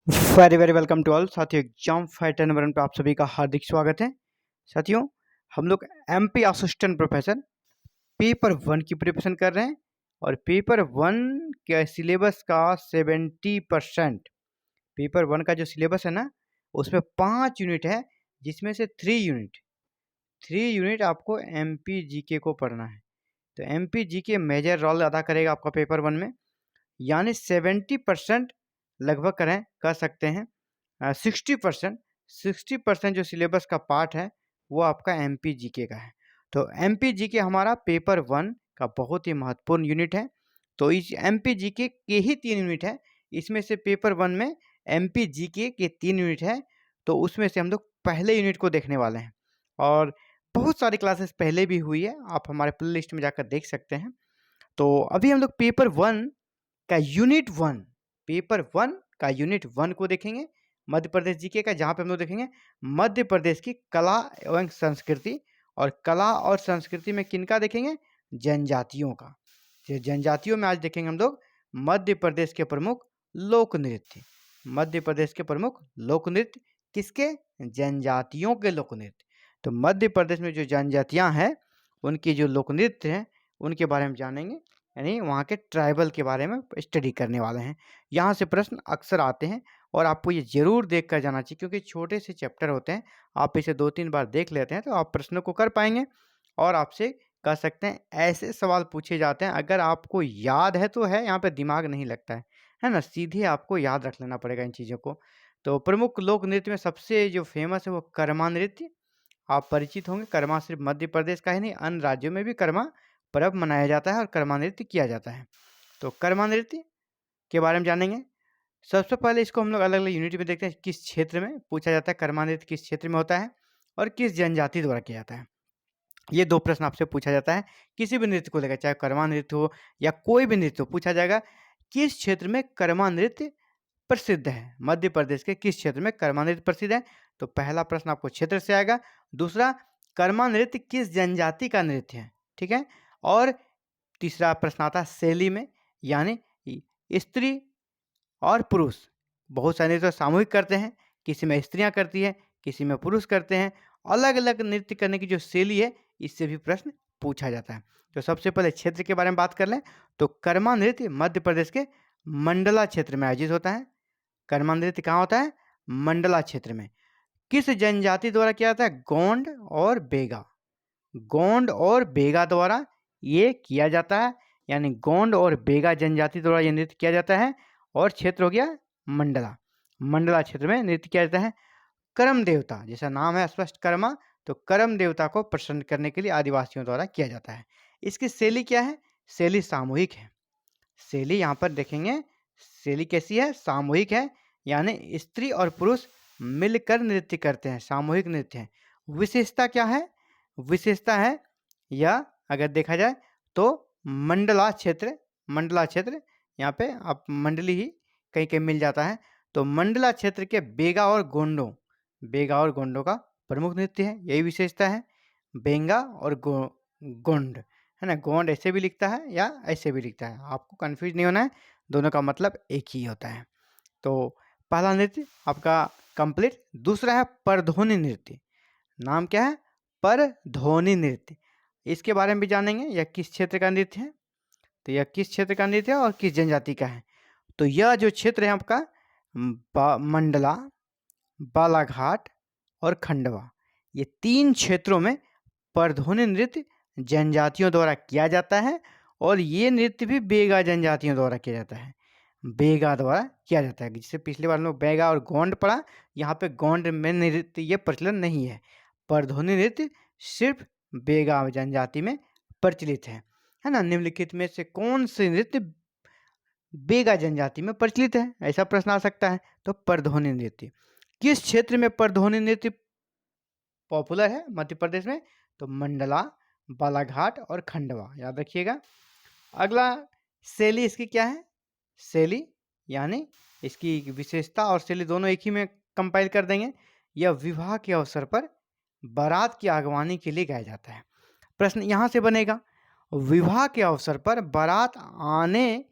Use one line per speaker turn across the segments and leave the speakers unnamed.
Very very welcome to all साथियों। Exam fighter number 1 पे आप सभी का हार्दिक स्वागत है। साथियों, हम लोग एमपी असिस्टेंट प्रोफेसर पेपर 1 की प्रिपरेशन कर रहे हैं और पेपर 1 के सिलेबस का 70% पेपर 1 का जो सिलेबस है ना, उसमें 5 यूनिट है, जिसमें से 3 यूनिट आपको एमपी जीके को पढ़ना है। तो एमपी जीके मेजर रोल अदा करेगा आपका पेपर 1 में, यानी 70% लगभग कह सकते हैं। 60% जो सिलेबस का पार्ट है वो आपका एम पी जी के का है। तो एम पी जी के हमारा पेपर 1 का बहुत ही महत्वपूर्ण यूनिट है। तो इस एम पी जी के ही 3 यूनिट है, इसमें से पेपर 1 में एम पी जी के 3 यूनिट है। तो उसमें से हम लोग पहले यूनिट को देखने वाले हैं और बहुत सारी क्लासेस पहले भी हुई है, आप हमारे प्ले लिस्ट में जाकर देख सकते हैं। तो अभी हम लोग पेपर 1 का यूनिट 1 पेपर 1 का यूनिट 1 को देखेंगे, मध्य प्रदेश जीके का, जहाँ पे हम लोग देखेंगे मध्य प्रदेश की कला एवं संस्कृति। और कला और संस्कृति में किनका देखेंगे? जनजातियों का। तो जनजातियों में आज देखेंगे हम लोग मध्य प्रदेश के प्रमुख लोक नृत्य। मध्य प्रदेश के प्रमुख लोक नृत्य किसके? जनजातियों के लोक नृत्य। तो मध्य प्रदेश में जो जनजातियां हैं उनकी जो लोक नृत्य हैं उनके बारे में जानेंगे, यानी वहाँ के ट्राइबल के बारे में स्टडी करने वाले हैं। यहाँ से प्रश्न अक्सर आते हैं और आपको ये ज़रूर देख कर जाना चाहिए, क्योंकि छोटे से चैप्टर होते हैं। आप इसे 2-3 बार देख लेते हैं तो आप प्रश्नों को कर पाएंगे और आपसे कह सकते हैं ऐसे सवाल पूछे जाते हैं, अगर आपको याद है तो है, यहाँ पे दिमाग नहीं लगता है ना, सीधे आपको याद रख लेना पड़ेगा इन चीज़ों को। तो प्रमुख लोक नृत्य में सबसे जो फेमस है वो कर्मा नृत्य, आप परिचित होंगे। कर्मा सिर्फ मध्य प्रदेश का ही नहीं, अन्य राज्यों में भी कर्मा पर्व मनाया जाता है और कर्मा नृत्य किया जाता है। तो कर्मा नृत्य के बारे में जानेंगे। सबसे पहले इसको हम लोग अलग अलग यूनिट में देखते हैं, किस क्षेत्र में पूछा जाता है, कर्मा नृत्य किस क्षेत्र में होता है और किस जनजाति द्वारा किया जाता है। ये 2 प्रश्न आपसे पूछा जाता है किसी भी नृत्य को लेकर, चाहे कर्मा नृत्य हो या कोई भी नृत्य हो। पूछा जाएगा किस क्षेत्र में कर्मा नृत्य प्रसिद्ध है, मध्य प्रदेश के किस क्षेत्र में कर्मा नृत्य प्रसिद्ध है। तो पहला प्रश्न आपको क्षेत्र से आएगा। दूसरा, कर्मा नृत्य किस जनजाति का नृत्य है, ठीक है। और तीसरा प्रश्न आता है शैली में, यानी स्त्री और पुरुष। बहुत सारे नृत्य सामूहिक करते हैं, किसी में स्त्रियां करती है, किसी में पुरुष करते हैं। अलग अलग नृत्य करने की जो शैली है, इससे भी प्रश्न पूछा जाता है। तो सबसे पहले क्षेत्र के बारे में बात कर लें तो कर्मा नृत्य मध्य प्रदेश के मंडला क्षेत्र में आयोजित होता है। कर्मा नृत्य कहाँ होता है? मंडला क्षेत्र में। किस जनजाति द्वारा किया जाता है? गोंड और बेगा। गोंड और बेगा द्वारा ये किया जाता है, यानी गोंड और बेगा जनजाति द्वारा ये नृत्य किया जाता है। और क्षेत्र हो गया मंडला। मंडला क्षेत्र में नृत्य किया जाता है। कर्म देवता, जैसा नाम है स्पष्ट कर्मा, तो कर्म देवता को प्रसन्न करने के लिए आदिवासियों द्वारा किया जाता है। इसकी शैली क्या है? शैली सामूहिक है। शैली यहाँ पर देखेंगे, शैली कैसी है? सामूहिक है, यानी स्त्री और पुरुष मिलकर नृत्य करते हैं, सामूहिक नृत्य है। विशेषता क्या है? विशेषता है, या अगर देखा जाए तो मंडला क्षेत्र, मंडला क्षेत्र यहाँ पे आप मंडली ही कहीं कहीं मिल जाता है। तो मंडला क्षेत्र के बेगा और गोंडों, बेगा और गोंडों का प्रमुख नृत्य है, यही विशेषता है। बेंगा और गोंड, है ना। गोंड ऐसे भी लिखता है या ऐसे भी लिखता है, आपको कंफ्यूज नहीं होना है, दोनों का मतलब एक ही होता है। तो पहला नृत्य आपका कंप्लीट। दूसरा है परधोनी नृत्य। नाम क्या है? परधोनी नृत्य। इसके बारे में भी जानेंगे, यह किस क्षेत्र का नृत्य है, तो यह किस क्षेत्र का नृत्य है और किस जनजाति का है। तो यह जो क्षेत्र है आपका मंडला, बालाघाट और खंडवा, ये 3 क्षेत्रों में परधोनी नृत्य जनजातियों द्वारा किया जाता है। और ये नृत्य भी बेगा जनजातियों द्वारा किया जाता है, बेगा द्वारा किया जाता है। जिससे पिछले बार लोग बेगा और गोंड पढ़ा, यहाँ पे गोंड में नृत्य ये प्रचलन नहीं है। परधोनी नृत्य सिर्फ बेगा जनजाति में प्रचलित है ना। निम्नलिखित में से कौन से नृत्य बेगा जनजाति में प्रचलित है, ऐसा प्रश्न आ सकता है। तो परधोनी नृत्य किस क्षेत्र में परधोनी नृत्य पॉपुलर है मध्य प्रदेश में? तो मंडला, बालाघाट और खंडवा, याद रखिएगा। अगला शैली इसकी क्या है? शैली यानी इसकी विशेषता और शैली दोनों एक ही में कंपाइल कर देंगे। यह विवाह के अवसर पर बारात की आगवानी के लिए गाया जाता है। प्रश्न यहाँ से बनेगा, विवाह के अवसर पर बारात आने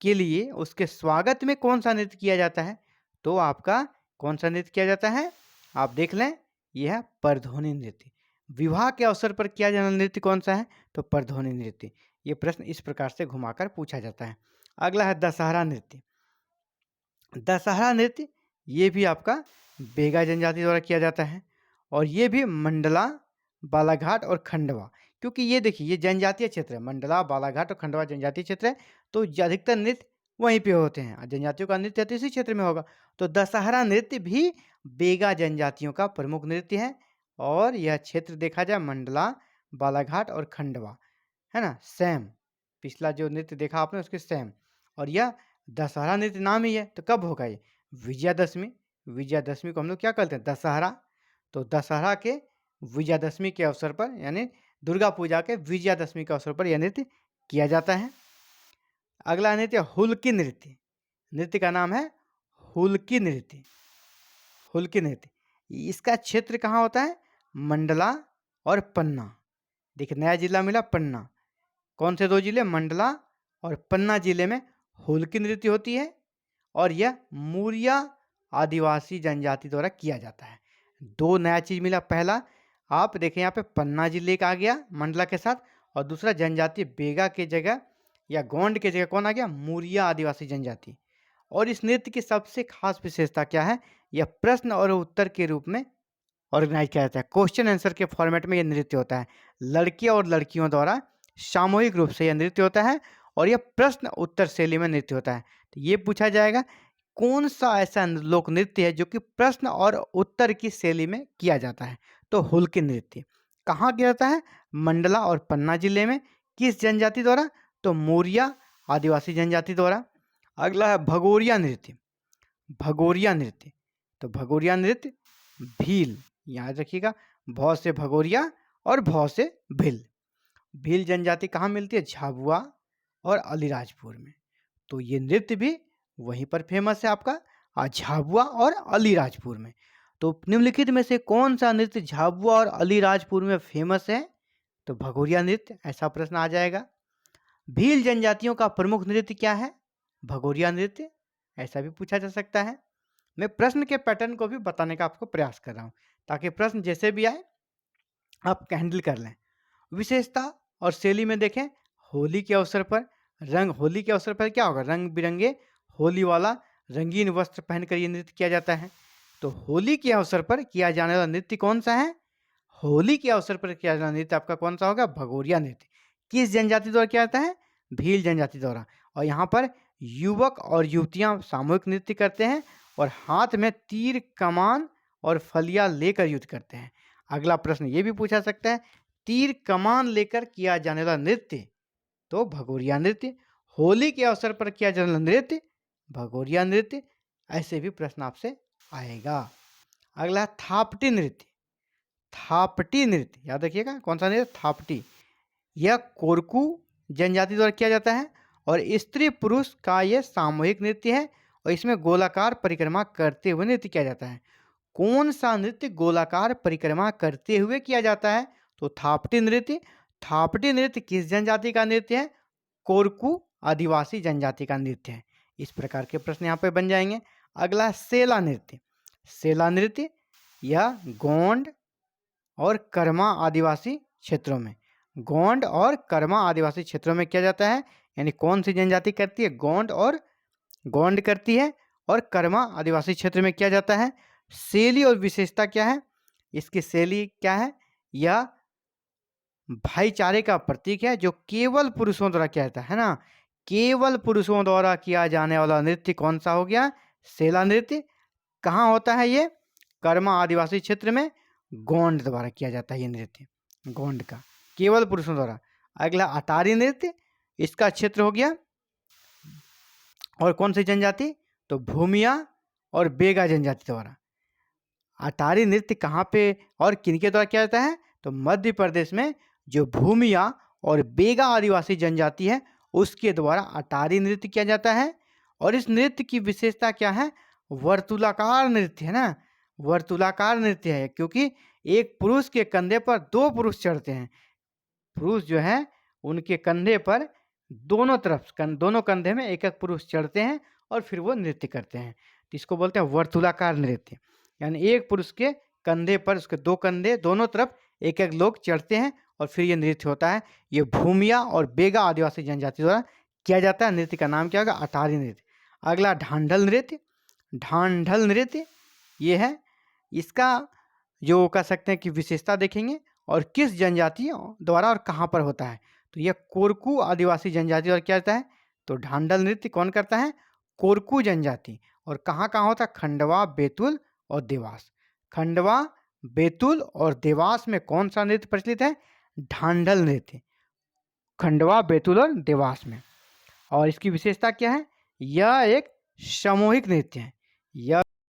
के लिए उसके स्वागत में कौन सा नृत्य किया जाता है? तो आपका कौन सा नृत्य किया जाता है, आप देख लें, यह है परध्वनि नृत्य। विवाह के अवसर पर किया जाने वाला नृत्य कौन सा है, तो परध्वनि नृत्य। ये प्रश्न इस प्रकार से घुमाकर पूछा जाता है। अगला है दशहरा नृत्य। दशहरा नृत्य ये भी आपका बेगा जनजाति द्वारा किया जाता है, और ये भी मंडला, बालाघाट और खंडवा, क्योंकि ये देखिए ये जनजातीय क्षेत्र है, मंडला, बालाघाट और खंडवा जनजातीय क्षेत्र है, तो अधिकतर नृत्य वहीं पे होते हैं, जनजातियों का नृत्य तो इसी क्षेत्र में होगा। तो दशहरा नृत्य भी बेगा जनजातियों का प्रमुख नृत्य है, और यह क्षेत्र देखा जाए मंडला, बालाघाट और खंडवा, है ना, सेम पिछला जो नृत्य देखा आपने उसके सेम। और यह दशहरा नृत्य नाम ही है, तो कब होगा ये, विजयादशमी। विजयादशमी को हम लोग क्या कहते हैं, दशहरा। तो दशहरा के विजयादशमी के अवसर पर, यानी दुर्गा पूजा के विजयादशमी के अवसर पर यह नृत्य किया जाता है। अगला नृत्य हुल्की नृत्य। नृत्य का नाम है हुल्की नृत्य। हुल्की नृत्य, इसका क्षेत्र कहाँ होता है, मंडला और पन्ना। देखिए नया जिला मिला, पन्ना। कौन से 2 जिले, मंडला और पन्ना जिले में हुल्की नृत्य होती है, और यह मूरिया आदिवासी जनजाति द्वारा किया जाता है। 2 नया चीज मिला, पहला आप देखें यहाँ पे पन्ना जिले का आ गया मंडला के साथ, और दूसरा जनजाति बेगा के जगह या गोंड के जगह कौन आ गया, मूरिया आदिवासी जनजाति। और इस नृत्य की सबसे खास विशेषता क्या है, यह प्रश्न और उत्तर के रूप में ऑर्गेनाइज किया जाता है। क्वेश्चन आंसर के फॉर्मेट में यह नृत्य होता है। लड़के और लड़कियों द्वारा सामूहिक रूप से यह नृत्य होता है, और यह प्रश्न उत्तर शैली में नृत्य होता है। तो ये पूछा जाएगा कौन सा ऐसा लोक नृत्य है जो कि प्रश्न और उत्तर की शैली में किया जाता है, तो हुल्की नृत्य। कहाँ किया जाता है, मंडला और पन्ना जिले में। किस जनजाति द्वारा, तो मौर्या आदिवासी जनजाति द्वारा। अगला है भगोरिया नृत्य। भगोरिया नृत्य, तो भगोरिया नृत्य भील, याद रखिएगा, भौ से भगोरिया और भौ से भील। भील जनजाति कहाँ मिलती है, झाबुआ और अलीराजपुर में। तो ये नृत्य भी वहीं पर फेमस है आपका, झाबुआ और अलीराजपुर में। तो निम्नलिखित में से कौन सा नृत्य झाबुआ और अलीराजपुर में फेमस है, तो भगोरिया नृत्य, ऐसा प्रश्न आ जाएगा। भील जनजातियों का प्रमुख नृत्य क्या है, भगोरिया नृत्य, ऐसा भी पूछा जा सकता है। मैं प्रश्न के पैटर्न को भी बताने का आपको प्रयास कर रहा हूँ, ताकि प्रश्न जैसे भी आए आप हैंडल कर लें। विशेषता और शैली में देखें, होली के अवसर पर होली के अवसर पर क्या होगा, रंग बिरंगे होली वाला रंगीन वस्त्र पहनकर ये नृत्य किया जाता है। तो होली के अवसर पर किया जाने वाला नृत्य कौन सा है, होली के अवसर पर किया जाने वाला नृत्य आपका कौन सा होगा, भगोरिया नृत्य। किस जनजाति द्वारा किया जाता है, भील जनजाति द्वारा। और यहाँ पर युवक और युवतियाँ सामूहिक नृत्य करते हैं, और हाथ में तीर, कमान और फलिया लेकर युद्ध करते हैं। अगला प्रश्न ये भी पूछा सकता है, तीर कमान लेकर किया जाने वाला नृत्य, तो भगोरिया नृत्य। होली के अवसर पर किया जाने वाला नृत्य, भगोरिया नृत्य। ऐसे भी प्रश्न आपसे आएगा। अगला थापटी नृत्य। थापटी नृत्य, याद रखिएगा कौन सा नृत्य, थापटी। यह कोरकू जनजाति द्वारा किया जाता है, और स्त्री पुरुष का यह सामूहिक नृत्य है, और इसमें गोलाकार परिक्रमा करते हुए नृत्य किया जाता है। कौन सा नृत्य गोलाकार परिक्रमा करते हुए किया जाता है, तो थापटी नृत्य। थापटी नृत्य किस जनजाति का नृत्य है, कोरकू आदिवासी जनजाति का नृत्य है। इस प्रकार के प्रश्न यहाँ पे बन जाएंगे। अगला सेला नृत्य। सेला नृत्य यह गोंड और कर्मा आदिवासी क्षेत्रों में, गोंड और कर्मा आदिवासी क्षेत्रों में किया जाता है। यानी कौन सी जनजाति करती है, गोंड करती है, और कर्मा आदिवासी क्षेत्र में किया जाता है। शैली और विशेषता क्या है, इसकी शैली क्या है, यह भाईचारे का प्रतीक है, जो केवल पुरुषों द्वारा किया जाता है ना, केवल पुरुषों द्वारा किया जाने वाला नृत्य कौन सा हो गया, सेला नृत्य। कहाँ होता है ये, कर्मा आदिवासी क्षेत्र में, गोंड द्वारा किया जाता है ये नृत्य, गोंड का, केवल पुरुषों द्वारा। अगला अटारी नृत्य, इसका क्षेत्र हो गया, और कौन सी जनजाति, तो भूमिया और बेगा जनजाति द्वारा। अटारी नृत्य कहाँ पे और किनके द्वारा किया जाता है, तो मध्य प्रदेश में जो भूमिया और बेगा आदिवासी जनजाति है उसके द्वारा अटारी नृत्य किया जाता है। और इस नृत्य की विशेषता क्या है, वर्तुलाकार नृत्य है ना, वर्तुलाकार नृत्य है, क्योंकि एक पुरुष के कंधे पर 2 पुरुष चढ़ते हैं। पुरुष जो है उनके कंधे पर दोनों तरफ दोनों कंधे में एक एक पुरुष चढ़ते हैं, और फिर वो नृत्य करते हैं। तो इसको बोलते हैं वर्तुलाकार नृत्य। यानी एक पुरुष के कंधे पर उसके 2 कंधे दोनों तरफ एक-एक लोग चढ़ते हैं और फिर ये नृत्य होता है। ये भूमिया और बेगा आदिवासी जनजाति द्वारा किया जाता है। नृत्य का नाम क्या होगा? अटारी नृत्य। अगला ढांढल नृत्य। ढांढल नृत्य ये है, इसका जो कह सकते हैं कि विशेषता देखेंगे और किस जनजातियों द्वारा और कहाँ पर होता है। तो यह कोरकू आदिवासी जनजाति द्वारा किया जाता है। तो ढांढल नृत्य कौन करता है? कोरकू जनजाति। और कहाँ-कहाँ होता है? खंडवा, बैतूल और देवास। खंडवा, बैतूल और देवास में कौन सा नृत्य प्रचलित है? ढांढल नृत्य। खंडवा, बैतूल और देवास में। और इसकी विशेषता क्या है? यह एक सामूहिक नृत्य है। यह